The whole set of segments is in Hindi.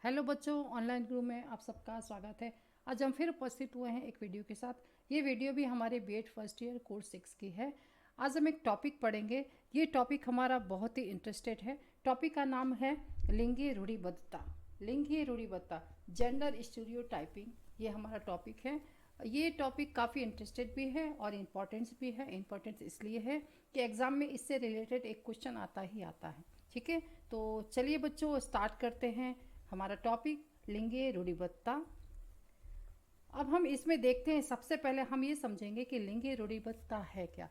हेलो बच्चों, ऑनलाइन ग्रुप में आप सबका स्वागत है। आज हम फिर उपस्थित हुए हैं एक वीडियो के साथ। ये वीडियो भी हमारे बीएड फर्स्ट ईयर कोर्स 6 की है। आज हम एक टॉपिक पढ़ेंगे। ये टॉपिक हमारा बहुत ही इंटरेस्टेड है। टॉपिक का नाम है लिंगी रूढ़िबद्धता। लिंगी रूढ़िबद्धता, जेंडर स्टीरियोटाइपिंग, ये हमारा टॉपिक है। ये टॉपिक काफ़ी इंटरेस्टेड भी है और इम्पॉर्टेंस भी है। इम्पॉर्टेंस इसलिए है कि एग्ज़ाम में इससे रिलेटेड एक क्वेश्चन आता ही आता है। ठीक है, तो चलिए बच्चों स्टार्ट करते हैं हमारा टॉपिक लिंगी रूढ़िबद्धता। अब हम इसमें देखते हैं, सबसे पहले हम ये समझेंगे कि लिंगी रूढ़िबद्धता है क्या।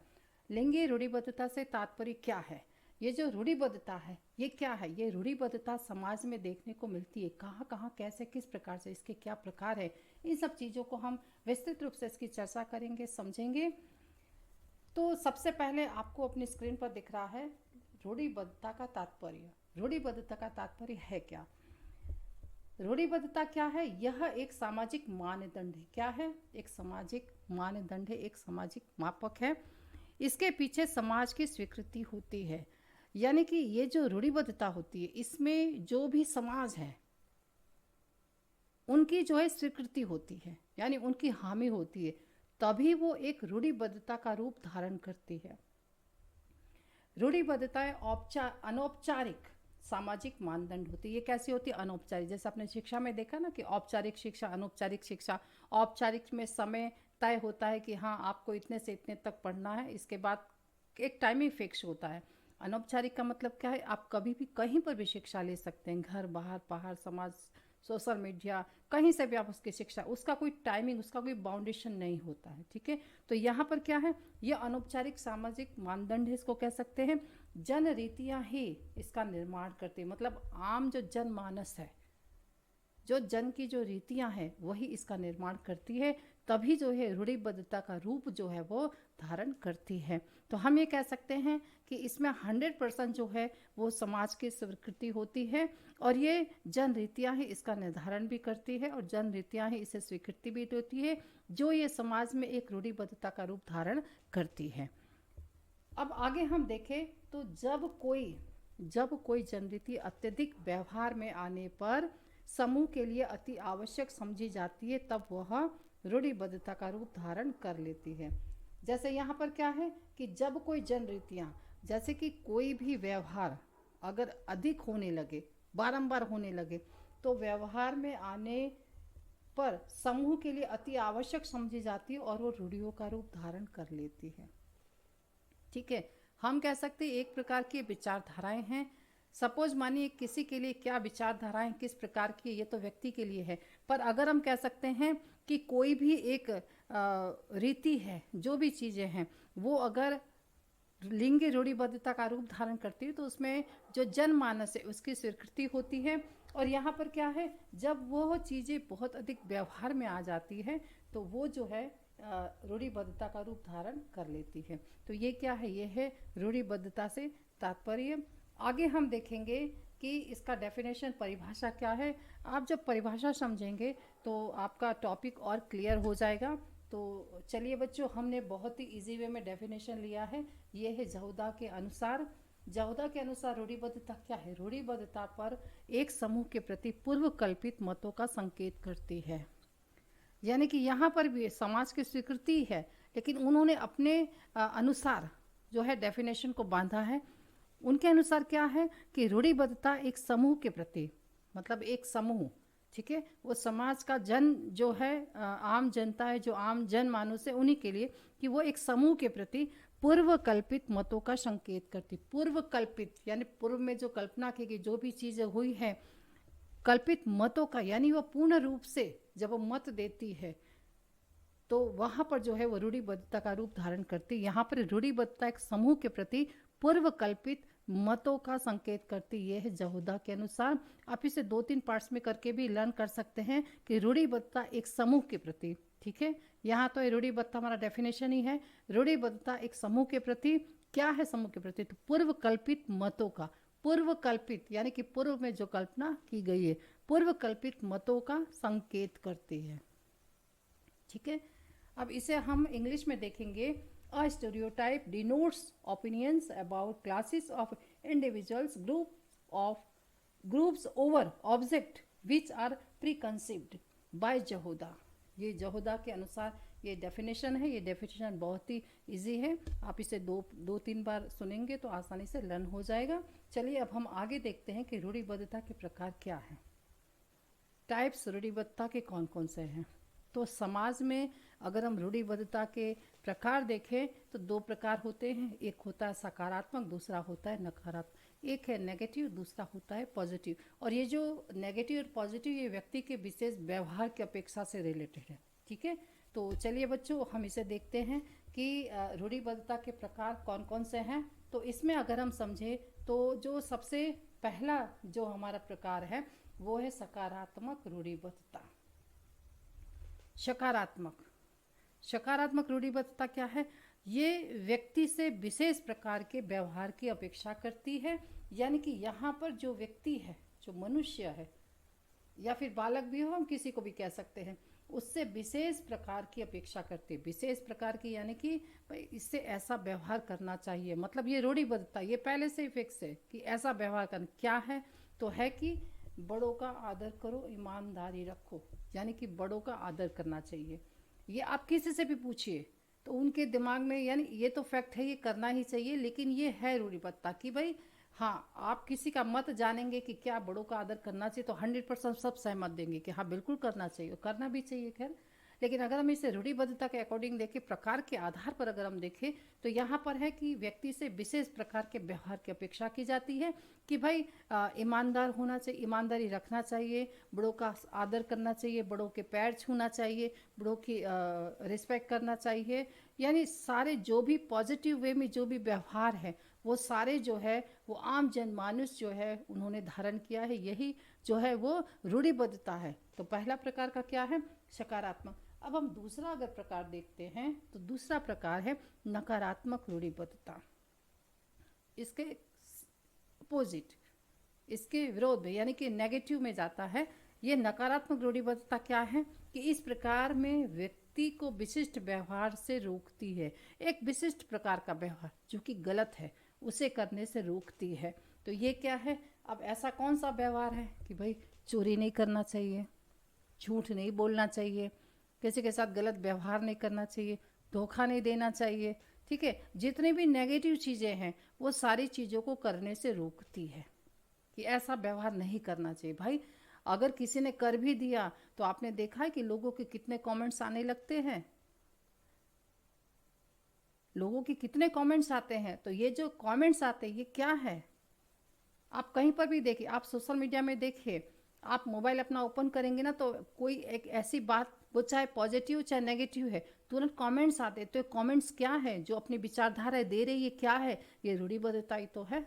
लिंगी रूढ़िबद्धता से तात्पर्य क्या है। ये जो रूढ़िबद्धता है ये क्या है। ये रूढ़िबद्धता समाज में देखने को मिलती है, कहाँ कहाँ कैसे किस प्रकार से, इसके क्या प्रकार है। इन सब चीज़ों को हम विस्तृत रूप से इसकी चर्चा करेंगे, समझेंगे। तो सबसे पहले आपको अपनी स्क्रीन पर दिख रहा है रूढ़िबद्धता का तात्पर्य। रूढ़िबद्धता का तात्पर्य है क्या। रूढ़िबद्धता क्या है। यह एक सामाजिक मानदंड है। क्या है, एक सामाजिक मानदंड है, एक सामाजिक मापक है। इसके पीछे समाज की स्वीकृति होती है। यानी कि ये जो रूढ़िबद्धता होती है इसमें जो भी समाज है उनकी जो है स्वीकृति होती है, यानी उनकी हामी होती है, तभी वो एक रूढ़िबद्धता का रूप धारण करती है। रूढ़िबद्धताएं अनौपचारिक सामाजिक मानदंड होती है। ये कैसी होती है, अनौपचारिक। जैसे आपने शिक्षा में देखा ना कि औपचारिक शिक्षा, अनौपचारिक शिक्षा। औपचारिक में समय तय होता है कि हाँ आपको इतने से इतने तक पढ़ना है, इसके बाद एक टाइमिंग फिक्स होता है। अनौपचारिक का मतलब क्या है, आप कभी भी कहीं पर भी शिक्षा ले सकते हैं, घर बाहर पहाड़ समाज सोशल मीडिया, कहीं से भी आप उसकी शिक्षा, उसका कोई टाइमिंग, उसका कोई बाउंडेशन नहीं होता है। ठीक है, तो यहाँ पर क्या है, ये अनौपचारिक सामाजिक मानदंड है, इसको कह सकते हैं। जन रीतियाँ ही इसका निर्माण करती है, मतलब आम जो जनमानस है, जो जन की जो रीतियाँ हैं वही इसका निर्माण करती है, तभी जो है रूढ़िबद्धता का रूप जो है वो धारण करती है। तो हम ये कह सकते हैं कि इसमें 100% जो है वो समाज की स्वीकृति होती है, और ये जन रीतियाँ ही इसका निर्धारण भी करती है, और जन रीतियाँ ही इसे स्वीकृति भी देती है, जो ये समाज में एक रूढ़िबद्धता का रूप धारण करती है। अब आगे हम देखें तो जब कोई जनरीति अत्यधिक व्यवहार में आने पर समूह के लिए अति आवश्यक समझी जाती है, तब वह रूढ़िबद्धता का रूप धारण कर लेती है। जैसे यहाँ पर क्या है कि जब कोई जनरीतियाँ, जैसे कि कोई भी व्यवहार अगर अधिक होने लगे, बारंबार होने लगे, तो व्यवहार में आने पर समूह के लिए अति आवश्यक समझी जाती है और वो रूढ़ियों का रूप धारण कर लेती है। ठीक है, हम कह सकते हैं एक प्रकार की विचारधाराएं हैं। सपोज मानिए किसी के लिए क्या विचारधाराएं किस प्रकार की, ये तो व्यक्ति के लिए है, पर अगर हम कह सकते हैं कि कोई भी एक रीति है, जो भी चीज़ें हैं वो अगर लिंगी रूढ़िबद्धता का रूप धारण करती है, तो उसमें जो जनमानस है उसकी स्वीकृति होती है। और यहाँ पर क्या है, जब वो चीज़ें बहुत अधिक व्यवहार में आ जाती है तो वो जो है रूढ़िबद्धता का रूप धारण कर लेती है। तो ये क्या है, ये है रूढ़िबद्धता से तात्पर्य। आगे हम देखेंगे कि इसका डेफिनेशन, परिभाषा क्या है। आप जब परिभाषा समझेंगे तो आपका टॉपिक और क्लियर हो जाएगा। तो चलिए बच्चों, हमने बहुत ही इजी वे में डेफिनेशन लिया है। ये है जहुदा के अनुसार। जहुदा के अनुसार रूढ़िबद्धता क्या है, रूढ़िबद्धता पर एक समूह के प्रति पूर्व कल्पित मतों का संकेत करती है। यानी कि यहाँ पर भी समाज की स्वीकृति है, लेकिन उन्होंने अपने अनुसार जो है डेफिनेशन को बांधा है। उनके अनुसार क्या है कि रूढ़िबद्धता एक समूह के प्रति, मतलब एक समूह, ठीक है, वो समाज का जन जो है, आम जनता है, जो आम जन मानुस है, उन्हीं के लिए, कि वो एक समूह के प्रति पूर्व कल्पित मतों का संकेत करती। पूर्व कल्पित यानी पूर्व में जो कल्पना की गई जो भी चीज़ें हुई है, कल्पित मतों का, यानी वो पूर्ण रूप से जब वो मत देती है तो वहाँ पर जो है वो रूढ़िबद्धता का रूप धारण करती है। यहाँ पर रूढ़िबद्धता एक समूह के प्रति पूर्व कल्पित मतों का संकेत करती, ये है जहुदा के अनुसार। आप इसे 2-3 पार्ट्स में करके भी लर्न कर सकते हैं कि रूढ़िबद्धता एक समूह के प्रति, ठीक है। यहाँ तो रूढ़िबद्धता हमारा डेफिनेशन ही है। रूढ़िबद्धता एक समूह के प्रति, क्या है समूह के प्रति, तो पूर्व कल्पित मतों का, पूर्व कल्पित यानी कि पूर्व में जो कल्पना की गई है, पूर्व कल्पित मतों का संकेत करती है। ठीक है, अब इसे हम इंग्लिश में देखेंगे। A stereotype denotes opinions about classes of individuals, groups over object which are preconceived by Jahoda. ये जहोदा के अनुसार ये डेफिनेशन है। ये डेफिनेशन बहुत ही इजी है, आप इसे दो तीन बार सुनेंगे तो आसानी से लर्न हो जाएगा। चलिए अब हम आगे देखते हैं कि रूढ़िबद्धता के प्रकार क्या हैं। टाइप्स रूढ़िबद्धता के कौन कौन से हैं। तो समाज में अगर हम रूढ़िबद्धता के प्रकार देखें तो दो प्रकार होते हैं, एक होता है सकारात्मक, दूसरा होता है नकारात्मक। एक है नेगेटिव, दूसरा होता है पॉजिटिव। और ये जो नेगेटिव और पॉजिटिव ये व्यक्ति के विशेष व्यवहार की अपेक्षा से रिलेटेड है, ठीक है। तो चलिए बच्चों हम इसे देखते हैं कि रूढ़िबद्धता के प्रकार कौन कौन से हैं। तो इसमें अगर हम समझें तो जो सबसे पहला जो हमारा प्रकार है वो है सकारात्मक रूढ़िबद्धता। सकारात्मक रूढ़िबद्धता क्या है? ये व्यक्ति से विशेष प्रकार के व्यवहार की अपेक्षा करती है। यानी कि यहाँ पर जो व्यक्ति है, जो मनुष्य है या फिर बालक भी हो, हम किसी को भी कह सकते हैं, उससे विशेष प्रकार की अपेक्षा करते हैं। विशेष प्रकार की यानी कि भाई इससे ऐसा व्यवहार करना चाहिए। मतलब ये रूढ़िबद्धता ये पहले से ही फिक्स है कि ऐसा व्यवहार करना क्या है, तो है कि बड़ों का आदर करो, ईमानदारी रखो। यानी कि बड़ों का आदर करना चाहिए। ये आप किसी से भी पूछिए तो उनके दिमाग में, यानी ये तो फैक्ट है, ये करना ही चाहिए। लेकिन ये है रूढ़िबद्धता कि भाई हाँ, आप किसी का मत जानेंगे कि क्या बड़ों का आदर करना चाहिए तो 100% सब सहमत देंगे कि हाँ बिल्कुल करना चाहिए, और करना भी चाहिए। खैर, लेकिन अगर हम इसे रूढ़िबद्धता के अकॉर्डिंग देखें, प्रकार के आधार पर अगर हम देखें तो यहाँ पर है कि व्यक्ति से विशेष प्रकार के व्यवहार की अपेक्षा की जाती है कि भाई ईमानदार होना चाहिए, ईमानदारी रखना चाहिए, बड़ों का आदर करना चाहिए, बड़ों के पैर छूना चाहिए, बड़ों की रिस्पेक्ट करना चाहिए। यानी सारे जो भी पॉजिटिव वे में जो भी व्यवहार है वो सारे जो है वो आम जनमानुस जो है उन्होंने धारण किया है। यही जो है वो रूढ़िबद्धता है। तो पहला प्रकार का क्या है? सकारात्मक। अब हम दूसरा अगर प्रकार देखते हैं तो दूसरा प्रकार है नकारात्मक रूढ़िबद्धता। इसके अपोजिट, इसके विरोध में यानी कि नेगेटिव में जाता है। ये नकारात्मक रूढ़िबद्धता क्या है कि इस प्रकार में व्यक्ति को विशिष्ट व्यवहार से रोकती है। एक विशिष्ट प्रकार का व्यवहार जो कि गलत है उसे करने से रोकती है। तो ये क्या है? अब ऐसा कौन सा व्यवहार है कि भाई चोरी नहीं करना चाहिए, झूठ नहीं बोलना चाहिए, किसी के साथ गलत व्यवहार नहीं करना चाहिए, धोखा नहीं देना चाहिए, ठीक है। जितनी भी नेगेटिव चीज़ें हैं वो सारी चीज़ों को करने से रोकती है कि ऐसा व्यवहार नहीं करना चाहिए। भाई अगर किसी ने कर भी दिया तो आपने देखा है कि लोगों के कितने कमेंट्स आने लगते हैं, लोगों के कितने कमेंट्स आते हैं। तो ये जो कमेंट्स आते हैं ये क्या है? आप कहीं पर भी देखिए, आप सोशल मीडिया में देखिए, आप मोबाइल अपना ओपन करेंगे ना तो कोई एक ऐसी बात, वो चाहे पॉजिटिव चाहे नेगेटिव है, तुरंत कमेंट्स आते हैं। तो कमेंट्स क्या है? जो अपनी विचारधारा दे रही है क्या है? ये रूढ़िबद्धता ही तो है।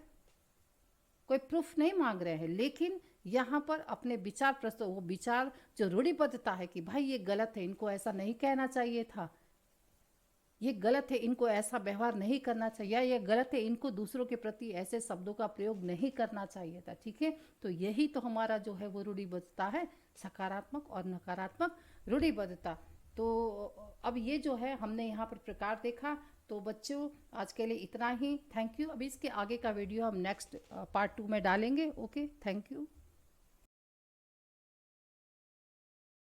कोई प्रूफ नहीं मांग रहे हैं, लेकिन यहाँ पर अपने विचार प्रस्तुत, वो विचार जो रूढ़िबद्धता है कि भाई ये गलत है, इनको ऐसा नहीं कहना चाहिए था, ये गलत है, इनको ऐसा व्यवहार नहीं करना चाहिए, या ये गलत है, इनको दूसरों के प्रति ऐसे शब्दों का प्रयोग नहीं करना चाहिए था, ठीक है। तो यही तो हमारा जो है वो रूढ़िबद्धता है, सकारात्मक और नकारात्मक रूढ़िबद्धता। तो अब ये जो है हमने यहाँ पर प्रकार देखा। तो बच्चों आज के लिए इतना ही। Thank you. अभी इसके आगे का वीडियो हम नेक्स्ट पार्ट 2 में डालेंगे। Okay, thank you.